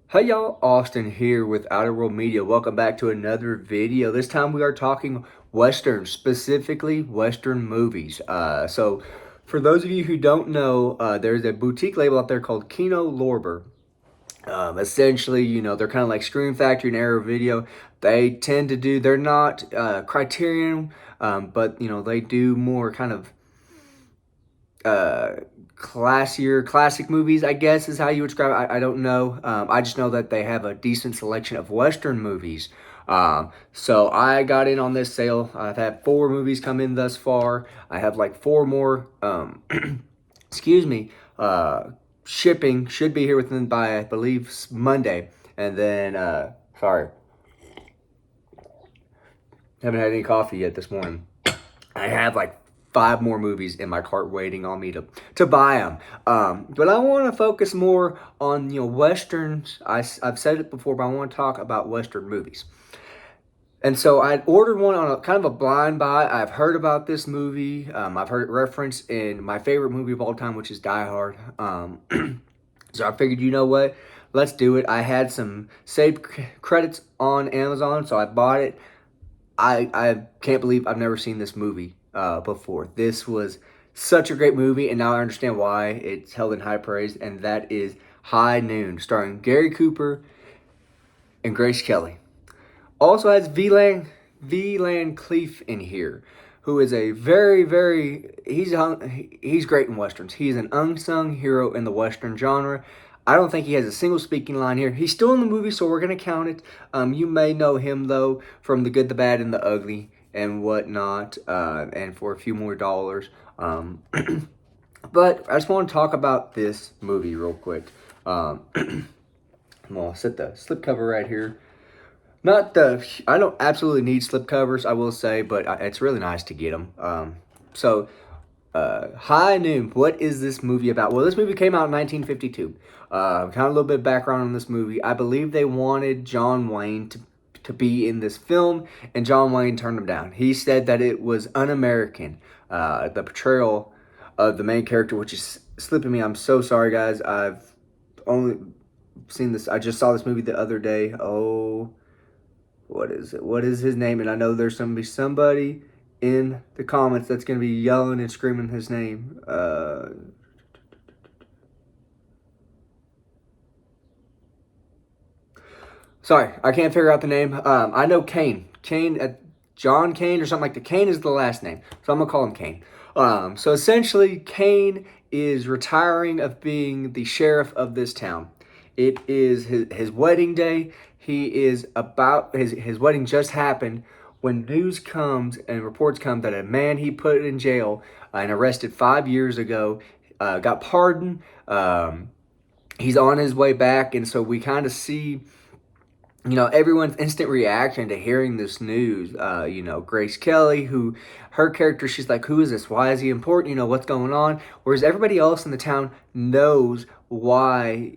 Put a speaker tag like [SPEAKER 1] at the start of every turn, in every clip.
[SPEAKER 1] Hey y'all, Austin here with Outer World Media. Welcome back to another video. This time we are talking Westerns, specifically Western movies. So for those of you who don't know, there's a boutique label out there called Kino Lorber. Essentially, they're kind of like Scream Factory and Arrow Video. They tend to do, they're not Criterion, but they do more kind of uh, classic movies, I guess is how you would describe it. I don't know. I just know that they have a decent selection of Western movies. So I got in on this sale. I've had 4 movies come in thus far. I have like 4 more, excuse me, shipping should be here within by, I believe, Monday. And then, sorry, haven't had any coffee yet this morning. I have like 5 more movies in my cart waiting on me to buy them. But I want to focus more on westerns. I've said it before, but I want to talk about western movies. And so I ordered one on a kind of a blind buy. I've heard about this movie. I've heard it referenced in my favorite movie of all time, which is Die Hard. So I figured, you know what? Let's do it. I had some saved credits on Amazon, so I bought it. I can't believe I've never seen this movie before. This was such a great movie, and now I understand why it's held in high praise, and that is High Noon, starring Gary Cooper and Grace Kelly. Also has VLAN Cleef in here, who is a he's great in westerns. He's an unsung hero in the western genre. I don't think he has a single speaking line here. He's still in the movie, so we're gonna count it. You may know him though from The Good, the Bad, and the Ugly and whatnot, and for a few more dollars. But I just want to talk about this movie real quick. I'm gonna set the slipcover right here. Not the, I don't absolutely need slip covers, I will say, but it's really nice to get them. High Noon, what is this movie about? Well, this movie came out in 1952. Kind of a little bit of background on this movie. I believe they wanted John Wayne to be in this film, and John Wayne turned him down. He said that it was un-American, the portrayal of the main character, which is slipping me. I'm so sorry, guys. I've only seen this. I just saw this movie the other day. Oh, what is it? What is his name? And I know there's going to be somebody in the comments that's going to be yelling and screaming his name. Sorry, I can't figure out the name. I know Kane. John Kane or something like that. Kane is the last name, so I'm gonna call him Kane. So essentially, Kane is retiring of being the sheriff of this town. It is his wedding day. He is about his wedding just happened when news comes and reports come that a man he put in jail and arrested 5 years ago got pardoned. He's on his way back, and so we kind of see everyone's instant reaction to hearing this news. Grace Kelly, who her character, she's like, who is this? Why is he important? What's going on? Whereas everybody else in the town knows why,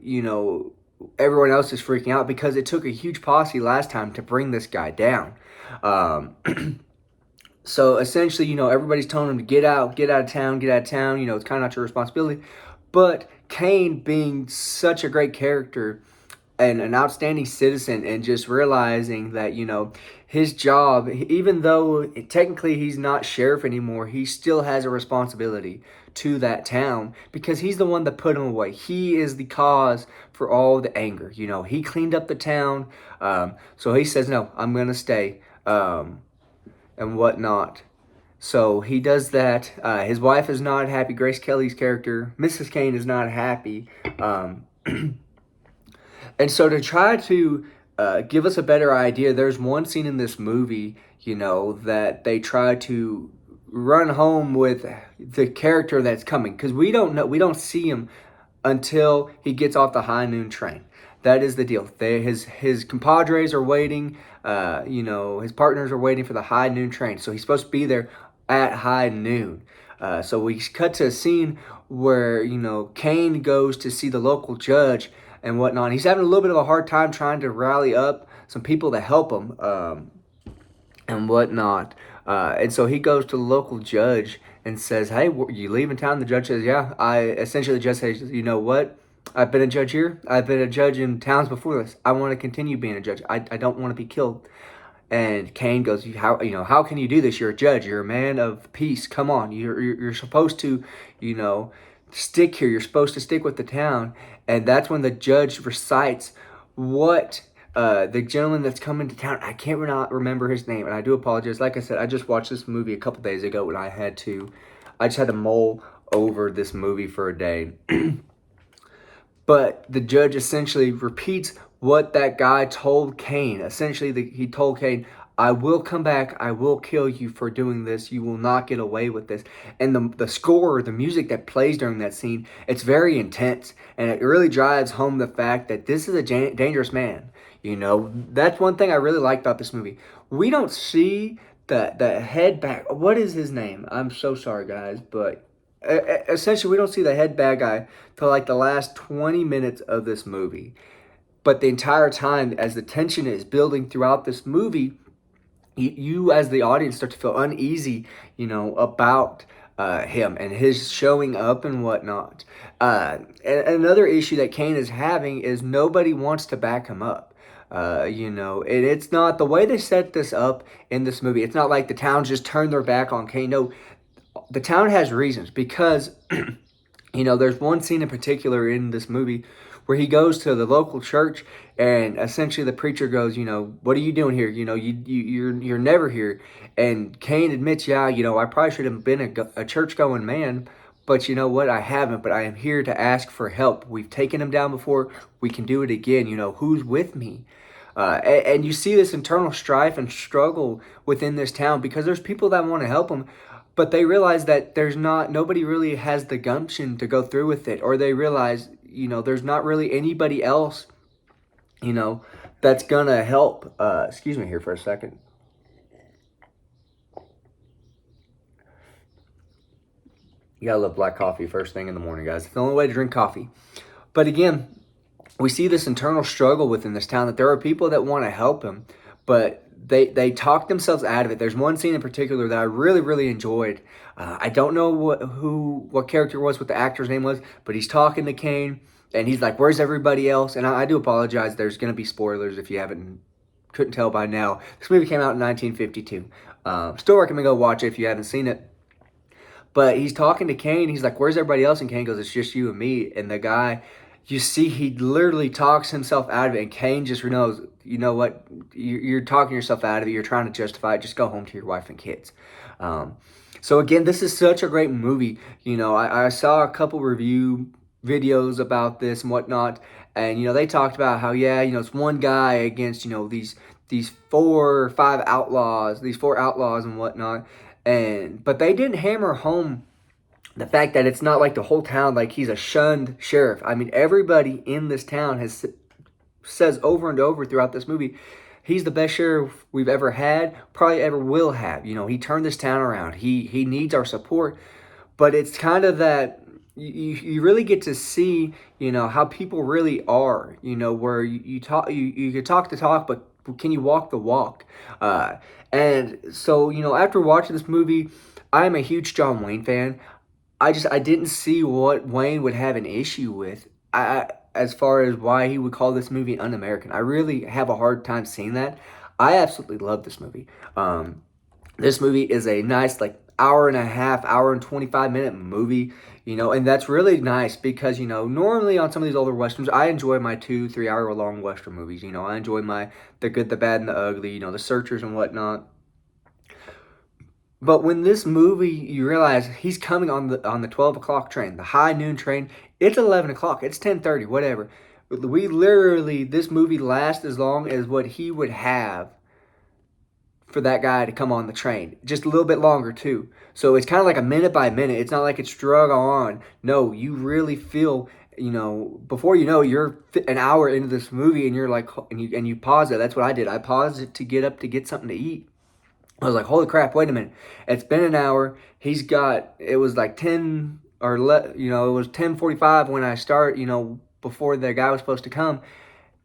[SPEAKER 1] everyone else is freaking out because it took a huge posse last time to bring this guy down. Um, so essentially, everybody's telling him to get out of town, get out of town. It's kind of not your responsibility. But Kane, being such a great character, and an outstanding citizen, and just realizing that his job, even though technically he's not sheriff anymore, he still has a responsibility to that town because he's the one that put him away. He is the cause for all the anger. He cleaned up the town, so he says, no, I'm gonna stay, and whatnot. So he does that. His wife is not happy. Grace Kelly's character, Mrs. Kane, is not happy. And so to try to give us a better idea, there's one scene in this movie, that they try to run home with the character that's coming, because we don't see him until he gets off the High Noon train. That is the deal. His compadres are waiting. His partners are waiting for the High Noon train. So he's supposed to be there at high noon. So we cut to a scene where Kane goes to see the local judge and whatnot. He's having a little bit of a hard time trying to rally up some people to help him and whatnot. And so he goes to the local judge and says, "Hey, you leaving town?" The judge says, "Yeah." The judge says, "You know what? I've been a judge here. I've been a judge in towns before this. I want to continue being a judge. I don't want to be killed. And Cain goes, how can you do this? You're a judge. You're a man of peace. Come on. You're supposed to, you know, stick here. You're supposed to stick with the town. And that's when the judge recites what the gentleman that's coming to town. I can't not remember his name, and I do apologize. Like I said, I just watched this movie a couple days ago, and I just had to mull over this movie for a day. But the judge essentially repeats what that guy told Cain. Essentially, he told Cain, I will come back. I will kill you for doing this. You will not get away with this. And the score, the music that plays during that scene, it's very intense. And it really drives home the fact that this is a dangerous man. You know, that's one thing I really like about this movie. We don't see the head back. What is his name? I'm so sorry, guys, but essentially we don't see the head bad guy till like the last 20 minutes of this movie. But the entire time, as the tension is building throughout this movie, you as the audience start to feel uneasy, you know, about him and his showing up and whatnot. And another issue that Cain is having is nobody wants to back him up. You know, and it's not the way they set this up in this movie. It's not like the town just turned their back on Cain. No, the town has reasons because, you know, there's one scene in particular in this movie where he goes to the local church and essentially the preacher goes, you know, what are you doing here? You know, you're never here. And Cain admits, yeah, you know, I probably should have been a church going man, but you know what? I haven't, but I am here to ask for help. We've taken him down before. We can do it again. You know, who's with me? And you see this internal strife and struggle within this town because there's people that want to help him, but they realize that nobody really has the gumption to go through with it, or they realize, you know, there's not really anybody else, you know, that's gonna help. Excuse me here for a second. You gotta love black coffee first thing in the morning, guys. It's the only way to drink coffee. But again, we see this internal struggle within this town that there are people that want to help him, but they talk themselves out of it. There's one scene in particular that I really, really enjoyed. I don't know what character it was, what the actor's name was, but he's talking to Cain, and he's like, "Where's everybody else?" And I do apologize. There's going to be spoilers if you couldn't tell by now. This movie came out in 1952. Still recommend go watch it if you haven't seen it. But he's talking to Cain. He's like, "Where's everybody else?" And Cain goes, "It's just you and me." And the guy, you see, he literally talks himself out of it. And Cain just knows, you know what? You're talking yourself out of it. You're trying to justify it. Just go home to your wife and kids. So again, this is such a great movie. You know, I saw a couple review videos about this and whatnot. And, you know, they talked about how, yeah, you know, it's one guy against, you know, these 4 or 5 outlaws, these 4 outlaws and whatnot. But they didn't hammer home the fact that it's not like the whole town, like he's a shunned sheriff. I mean, everybody in this town says over and over throughout this movie, he's the best sheriff we've ever had, probably ever will have. You know, he turned this town around. He needs our support. But it's kind of that you really get to see, you know, how people really are, you know, where you can talk the talk, but can you walk the walk? And so, you know, after watching this movie, I'm a huge John Wayne fan. I didn't see what Wayne would have an issue with. As far as why he would call this movie un-American. I really have a hard time seeing that. I absolutely love this movie. This movie is a nice, like, hour and a half, hour and 25-minute movie, you know, and that's really nice because, you know, normally on some of these older Westerns, I enjoy my 2-3 hour long Western movies, you know, I enjoy the good, the bad, and the ugly, you know, the Searchers and whatnot. But when this movie, you realize he's coming on the 12 o'clock train, the high noon train. It's 11 o'clock. It's 10:30, whatever. This movie lasts as long as what he would have for that guy to come on the train. Just a little bit longer, too. So it's kind of like a minute by minute. It's not like it's drug on. No, you really feel, you know, before you know, you're an hour into this movie and you're like, and you pause it. That's what I did. I paused it to get up to get something to eat. I was like, holy crap, wait a minute. It's been an hour. It was like 10 it was 10:45 when I start, you know, before the guy was supposed to come.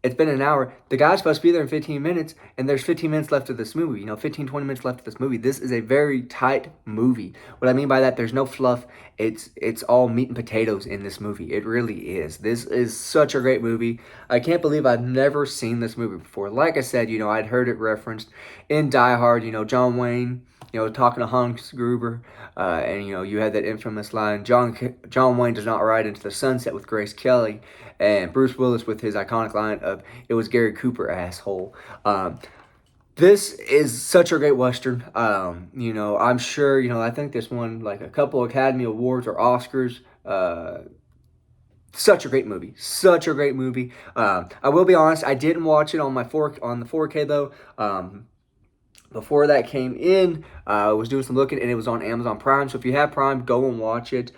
[SPEAKER 1] It's been an hour. The guy's supposed to be there in 15 minutes, and there's 15 minutes left of this movie. 15, 20 minutes left of this movie. This is a very tight movie. What I mean by that, there's no fluff. It's all meat and potatoes in this movie. It really is. This is such a great movie. I can't believe I've never seen this movie before. Like I said, I'd heard it referenced in Die Hard. John Wayne, talking to Hans Gruber, and you had that infamous line, John Wayne does not ride into the sunset with Grace Kelly, and Bruce Willis with his iconic line of, it was Gary Cooper, asshole. This is such a great Western. I'm sure, I think this won like a couple Academy Awards or Oscars. Such a great movie. Such a great movie. I will be honest, I didn't watch it on the 4K though. Before that came in, I was doing some looking, and it was on Amazon Prime. So if you have Prime, go and watch it.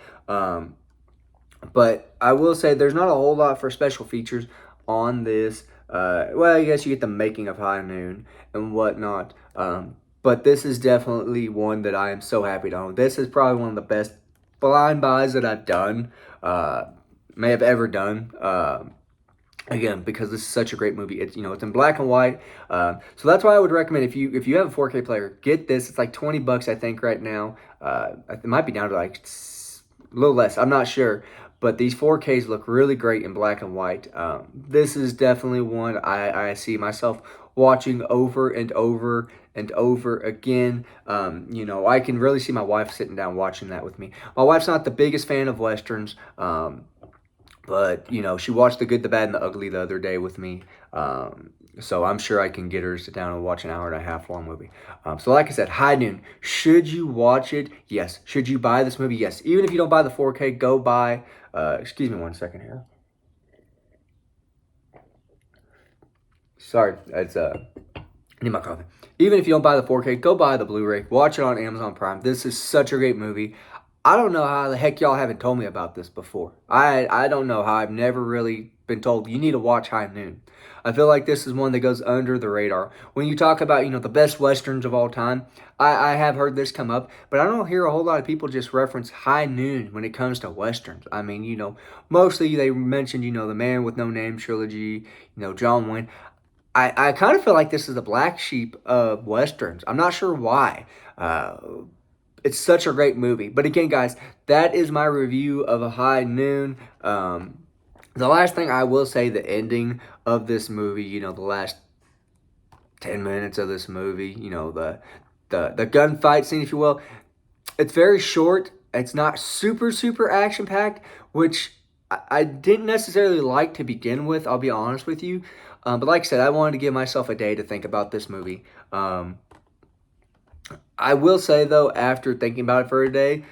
[SPEAKER 1] But I will say there's not a whole lot for special features on this. Well, I guess you get the making of High Noon and whatnot. But this is definitely one that I am so happy to own. This is probably one of the best blind buys that I've done, may have ever done. Again, because this is such a great movie. It's it's in black and white, so that's why I would recommend, if you have a 4K player, get this. It's like $20 I think right now. It might be down to like a little less. I'm not sure, but these 4Ks look really great in black and white. This is definitely one I see myself watching over and over and over again. I can really see my wife sitting down watching that with me. My wife's not the biggest fan of Westerns. But, she watched The Good, the Bad, and the Ugly the other day with me. So I'm sure I can get her to sit down and watch an hour and a half long movie. So like I said, High Noon. Should you watch it? Yes. Should you buy this movie? Yes. Even if you don't buy the 4K, go buy... excuse me one second here. Sorry. I need my coffee. Even if you don't buy the 4K, go buy the Blu-ray. Watch it on Amazon Prime. This is such a great movie. I don't know how the heck y'all haven't told me about this before. I don't know how I've never really been told you need to watch High Noon. I feel like this is one that goes under the radar. When you talk about, the best Westerns of all time, I have heard this come up, but I don't hear a whole lot of people just reference High Noon when it comes to Westerns. I mean, mostly they mentioned, the Man with No Name trilogy, John Wayne. I kind of feel like this is the black sheep of Westerns. I'm not sure why. It's such a great movie. But again, guys, that is my review of A High Noon. The last thing I will say, the ending of this movie, the last 10 minutes of this movie, the gunfight scene, if you will, it's very short. It's not super, super action-packed, which I didn't necessarily like to begin with, I'll be honest with you. But like I said, I wanted to give myself a day to think about this movie. I will say, though, after thinking about it for a day,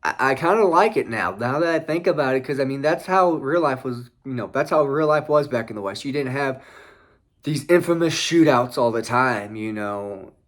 [SPEAKER 1] I kind of like it now that I think about it, because, I mean, that's how real life was, that's how real life was back in the West. You didn't have these infamous shootouts all the time,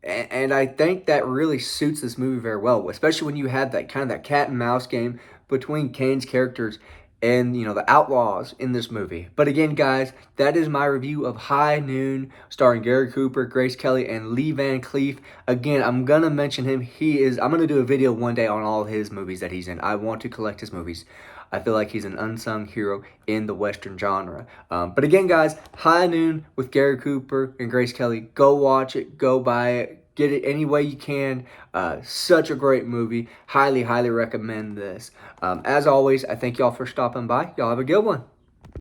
[SPEAKER 1] and I think that really suits this movie very well, especially when you had that kind of that cat and mouse game between Kane's characters and, the outlaws in this movie. But again, guys, that is my review of High Noon, starring Gary Cooper, Grace Kelly, and Lee Van Cleef. Again, I'm going to mention him. I'm going to do a video one day on all his movies that he's in. I want to collect his movies. I feel like he's an unsung hero in the Western genre. But again, guys, High Noon with Gary Cooper and Grace Kelly. Go watch it. Go buy it. Get it any way you can. Such a great movie. Highly, highly recommend this. As always, I thank y'all for stopping by. Y'all have a good one.